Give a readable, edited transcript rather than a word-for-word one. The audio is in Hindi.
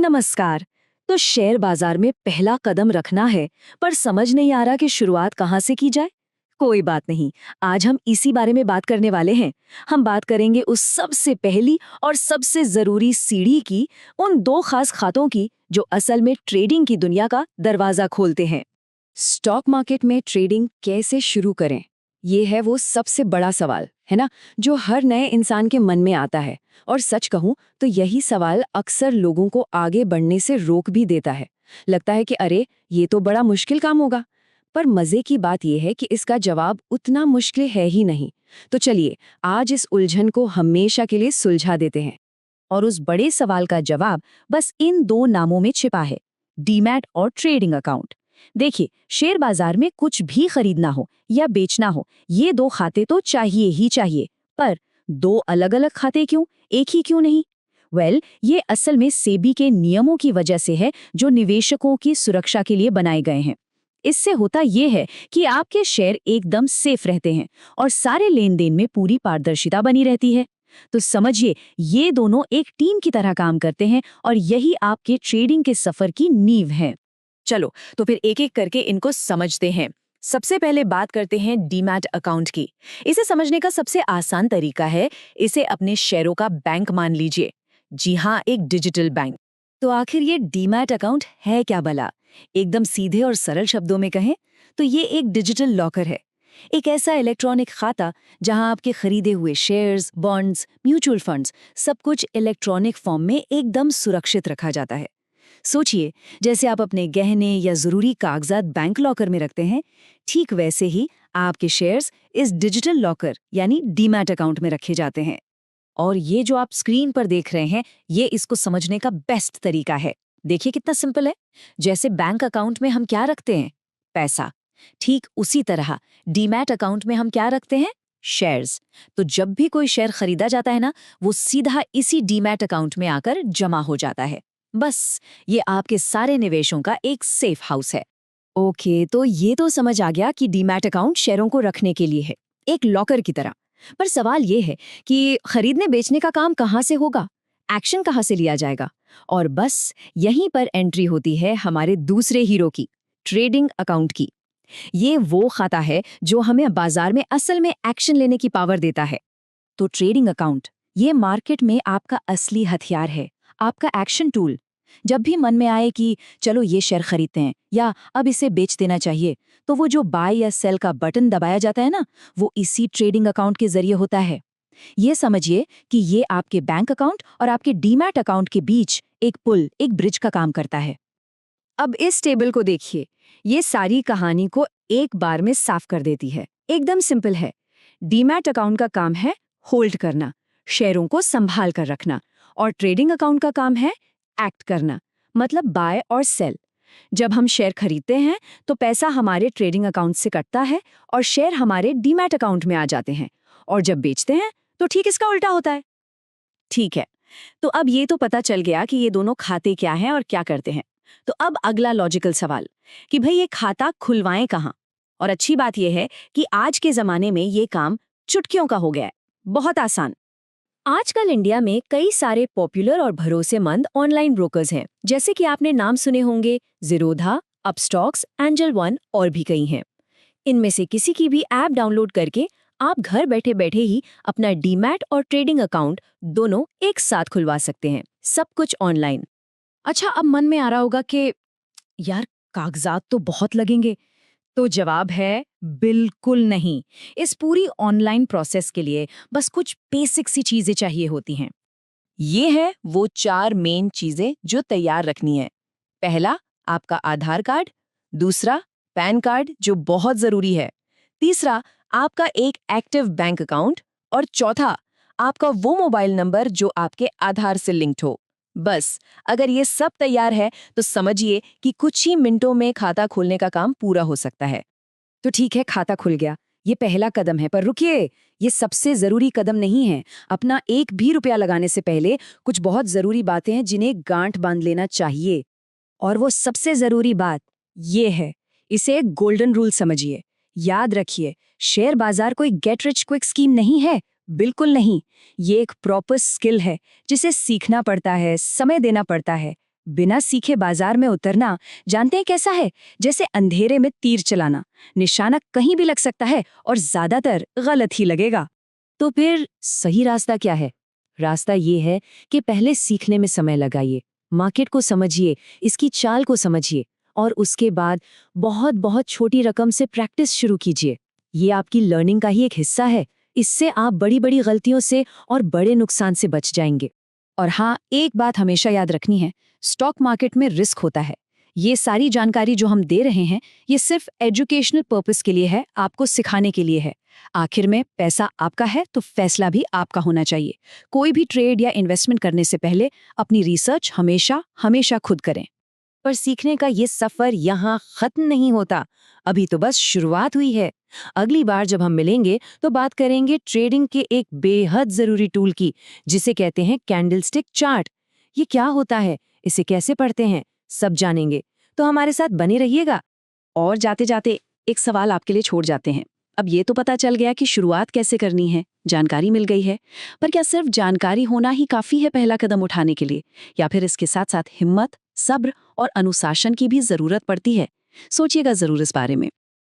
नमस्कार। तो शेयर बाजार में पहला कदम रखना है, पर समझ नहीं आ रहा कि शुरुआत कहाँ से की जाए। कोई बात नहीं, आज हम इसी बारे में बात करने वाले हैं। हम बात करेंगे उस सबसे पहली और सबसे जरूरी सीढ़ी की, उन दो खास खातों की जो असल में ट्रेडिंग की दुनिया का दरवाजा खोलते हैं। स्टॉक मार्केट में ट्रेडिंग कैसे शुरू करें, ये है वो सबसे बड़ा सवाल, है ना, जो हर नए इंसान के मन में आता है। और सच कहूं तो यही सवाल अक्सर लोगों को आगे बढ़ने से रोक भी देता है। लगता है कि अरे, ये तो बड़ा मुश्किल काम होगा। पर मजे की बात यह है कि इसका जवाब उतना मुश्किल है ही नहीं। तो चलिए, आज इस उलझन को हमेशा के लिए सुलझा देते हैं। और उस बड़े सवाल का जवाब बस इन दो नामों में छिपा है, डीमैट और ट्रेडिंग अकाउंट। देखिए, शेयर बाजार में कुछ भी खरीदना हो या बेचना हो, ये दो खाते तो चाहिए ही चाहिए। पर दो अलग अलग खाते क्यों, एक ही क्यों नहीं? ये असल में सेबी के नियमों की वजह से है, जो निवेशकों की सुरक्षा के लिए बनाए गए हैं। इससे होता यह है कि आपके शेयर एकदम सेफ रहते हैं और सारे लेन देन में पूरी पारदर्शिता बनी रहती है। तो समझिए, ये दोनों एक टीम की तरह काम करते हैं और यही आपके ट्रेडिंग के सफर की नींव है। चलो, तो फिर एक एक करके इनको समझते हैं। सबसे पहले बात करते हैं डीमैट अकाउंट की। इसे समझने का सबसे आसान तरीका है, इसे अपने शेयरों का बैंक मान लीजिए। जी हाँ, एक डिजिटल बैंक। तो आखिर ये डीमैट अकाउंट है क्या भला? एकदम सीधे और सरल शब्दों में कहें तो ये एक डिजिटल लॉकर है। एक ऐसा इलेक्ट्रॉनिक खाता जहां आपके खरीदे हुए शेयर्स, बॉन्ड्स, म्यूचुअल फंड्स, सब कुछ इलेक्ट्रॉनिक फॉर्म में एकदम सुरक्षित रखा जाता है। सोचिए, जैसे आप अपने गहने या जरूरी कागजात बैंक लॉकर में रखते हैं, ठीक वैसे ही आपके शेयर्स इस डिजिटल लॉकर यानी डीमैट अकाउंट में रखे जाते हैं। और ये जो आप स्क्रीन पर देख रहे हैं, ये इसको समझने का बेस्ट तरीका है। देखिए कितना सिंपल है। जैसे बैंक अकाउंट में हम क्या रखते हैं? पैसा। ठीक उसी तरह डीमैट अकाउंट में हम क्या रखते हैं? शेयर्स। तो जब भी कोई शेयर खरीदा जाता है ना, वो सीधा इसी डीमैट अकाउंट में आकर जमा हो जाता है। बस, ये आपके सारे निवेशों का एक सेफ हाउस है। ओके, तो ये तो समझ आ गया कि डीमैट अकाउंट शेयरों को रखने के लिए है, एक लॉकर की तरह। पर सवाल ये है कि खरीदने बेचने का काम कहाँ से होगा? एक्शन कहाँ से लिया जाएगा? और बस यहीं पर एंट्री होती है हमारे दूसरे हीरो की, ट्रेडिंग अकाउंट की। ये वो खाता है जो हमें बाजार में असल में एक्शन लेने की पावर देता है। तो ट्रेडिंग अकाउंट ये मार्केट में आपका असली हथियार है, आपका एक्शन टूल। जब भी मन में आए कि चलो ये शेयर खरीदते हैं या अब इसे बेच देना चाहिए, तो वो जो बाय या सेल का बटन दबाया जाता है ना, वो इसी ट्रेडिंग अकाउंट के जरिए होता है। ये समझिए कि ये आपके बैंक अकाउंट और आपके डीमैट अकाउंट के बीच एक पुल, एक ब्रिज का काम करता है। अब इस टेबल को देखिए, ये सारी कहानी को एक बार में साफ कर देती है। एकदम सिंपल है। डीमैट अकाउंट का काम है होल्ड करना, शेयरों को संभाल कर रखना, और ट्रेडिंग अकाउंट का काम है एक्ट करना, मतलब बाय और सेल। जब हम शेयर खरीदते हैं तो पैसा हमारे ट्रेडिंग अकाउंट से कटता है और शेयर हमारे डीमैट अकाउंट में आ जाते हैं। और जब बेचते हैं तो ठीक इसका उल्टा होता है। ठीक है, तो अब ये तो पता चल गया कि ये दोनों खाते क्या हैं और क्या करते हैं। तो अब अगला लॉजिकल सवाल कि भाई ये खाता खुलवाएं कहाँ? और अच्छी बात यह है कि आज के जमाने में ये काम चुटकियों का हो गया है, बहुत आसान। आजकल इंडिया में कई सारे पॉपुलर और भरोसेमंद ऑनलाइन ब्रोकर्स हैं, जैसे कि आपने नाम सुने होंगे, ज़ीरोधा, अपस्टॉक्स, एंजल वन और भी कई हैं। इनमें से किसी की भी ऐप डाउनलोड करके आप घर बैठे बैठे ही अपना डीमैट और ट्रेडिंग अकाउंट दोनों एक साथ खुलवा सकते हैं, सब कुछ ऑनलाइन। अच्छा, अब मन में आ रहा होगा कि यार, कागजात तो बहुत लगेंगे। तो जवाब है बिल्कुल नहीं। इस पूरी ऑनलाइन प्रोसेस के लिए बस कुछ बेसिक सी चीजें चाहिए होती हैं। ये है वो 4 मेन चीजें जो तैयार रखनी है। पहला, आपका आधार कार्ड। दूसरा, पैन कार्ड जो बहुत जरूरी है। तीसरा, आपका एक एक्टिव बैंक अकाउंट। और चौथा, आपका वो मोबाइल नंबर जो आपके आधार से लिंक्ड हो। बस, अगर ये सब तैयार है तो समझिए कि कुछ ही मिनटों में खाता खोलने का काम पूरा हो सकता है। तो ठीक है, खाता खुल गया, ये पहला कदम है। पर रुकिए, ये सबसे जरूरी कदम नहीं है। अपना एक भी रुपया लगाने से पहले कुछ बहुत जरूरी बातें हैं जिन्हें गांठ बांध लेना चाहिए। और वो सबसे जरूरी बात ये है, इसे एक गोल्डन रूल समझिए। याद रखिए, शेयर बाजार कोई गेट रिच क्विक स्कीम नहीं है, बिल्कुल नहीं। ये एक प्रॉपर स्किल है जिसे सीखना पड़ता है, समय देना पड़ता है, बिना सीखे बाजार में उतरना जानते हैं कैसा है? जैसे अंधेरे में तीर चलाना। निशाना कहीं भी लग सकता है और ज्यादातर गलत ही लगेगा। तो फिर सही रास्ता क्या है? रास्ता ये है कि पहले सीखने में समय लगाइए, मार्केट को समझिए, इसकी चाल को समझिए और उसके बाद बहुत बहुत छोटी रकम से प्रैक्टिस शुरू कीजिए। ये आपकी लर्निंग का ही एक हिस्सा है। इससे आप बड़ी बड़ी गलतियों से और बड़े नुकसान से बच जाएंगे। और हाँ, एक बात हमेशा याद रखनी है, स्टॉक मार्केट में रिस्क होता है। ये सारी जानकारी जो हम दे रहे हैं, ये सिर्फ एजुकेशनल पर्पस के लिए है, आपको सिखाने के लिए है। आखिर में पैसा आपका है तो फैसला भी आपका होना चाहिए। कोई भी ट्रेड या इन्वेस्टमेंट करने से पहले अपनी रिसर्च हमेशा हमेशा खुद करें। पर सीखने का ये सफर यहाँ खत्म नहीं होता, अभी तो बस शुरुआत हुई है। अगली बार जब हम मिलेंगे तो बात करेंगे ट्रेडिंग के एक बेहद जरूरी टूल की, जिसे कहते हैं कैंडलस्टिक चार्ट। ये क्या होता है, इसे कैसे पढ़ते हैं, सब जानेंगे। तो हमारे साथ बने रहिएगा। और जाते जाते एक सवाल आपके लिए छोड़ जाते हैं। अब ये तो पता चल गया कि शुरुआत कैसे करनी है, जानकारी मिल गई है, पर क्या सिर्फ जानकारी होना ही काफी है पहला कदम उठाने के लिए, या फिर इसके साथ साथ हिम्मत, सब्र और अनुशासन की भी जरूरत पड़ती है? सोचिएगा जरूर इस बारे में।